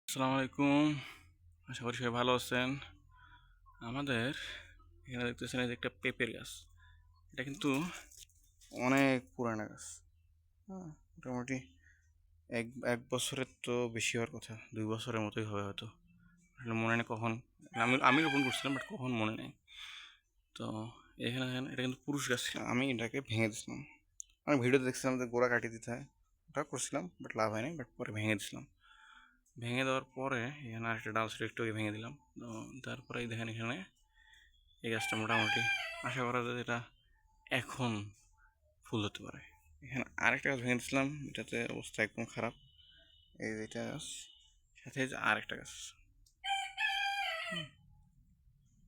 আসসালামু আলাইকুম। আশা করি সবাই ভালো আছেন। আমাদের এখানে দেখতেছেন এই যে একটা পেঁপের গাছ। এটা কিন্তু অনেক পুরানা গাছ। হ্যাঁ, মোটামুটি এক এক বছরের তো বেশি হওয়ার কথা, 2 বছরের মতোই হবে হয়তো। আসলে মনে নেই কখন। আমি রোপণ করছিলাম, বাট কখন মনে নেই। তো এখানে দেখেন, এটা কিন্তু পুরুষ গাছ ছিল। আমি এটাকে ভেঙে দিয়েছিলাম। আমি ভিডিওতে দেখছিলাম যে গোড়া কাটিয়ে দিতে হয়, ওটা করছিলাম, বাট লাভ হয়নি। বাট পরে ভেঙে দিয়েছিলাম। ভেঙে দেওয়ার পরে এখানে আরেকটা ডাল ছিল, একটু ভেঙে দিলাম। তো তারপরে দেখেন এখানে এই গাছটা মোটামুটি আশা করা যায় এটা এখন ফুল হতে পারে। এখানে আরেকটা গাছ ভেঙে দিয়েছিলাম, এটাতে অবস্থা একদম খারাপ। এই যে এটা গাছ, সাথে যে আরেকটা গাছ।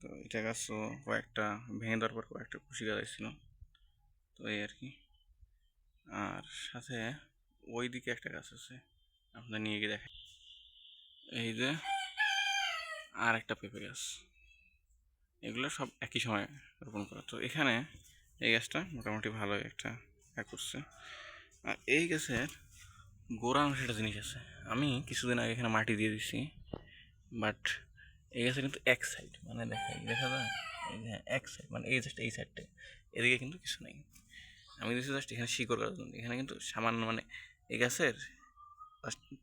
তো এটা গাছও কয়েকটা ভেঙে দেওয়ার পর কয়েকটা খুশি গাছ ছিল। তো এই আর কি। আর সাথে ওই দিকে একটা গাছ আছে, আপনার নিয়ে গিয়ে দেখেন। এই যে আর একটা পেঁপে গাছ। এগুলো সব একই সময় রোপণ করা। তো এখানে এই গাছটা মোটামুটি ভালো একটা করছে। আর এই গাছের গোড়া অংশে একটা জিনিস আছে। আমি কিছুদিন আগে এখানে মাটি দিয়ে দিছি, বাট এই গাছে কিন্তু এক সাইড, মানে দেখা যায় এই যে এক সাইড, মানে এই জাস্ট এই সাইডটা, এদিকে কিন্তু কিছু নেই। আমি দিচ্ছি জাস্ট এখানে শিকড় গাছ, এখানে কিন্তু সামান্য, মানে এই গাছের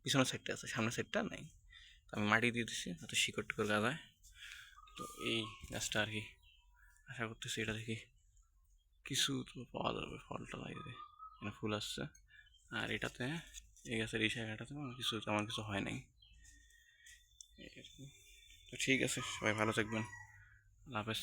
পিছনের সাইডটা আছে, সামনের সাইডটা নেই। তো আমি মাটি দিয়ে দিচ্ছি যাতে শিকড় টিকড় গাদায়। তো এই গাছটা আর কি আশা করতেছি এটা দেখি কিছু তো পাওয়া যাবে, ফলটা লাগবে, এখানে ফুল আসছে। আর এটাতে এই গাছের এই জায়গাটাতে কিছু তেমন কিছু হয় নাই। এই আর কি। তো ঠিক আছে, সবাই ভালো থাকবেন। আল্লাহ হাফেজ।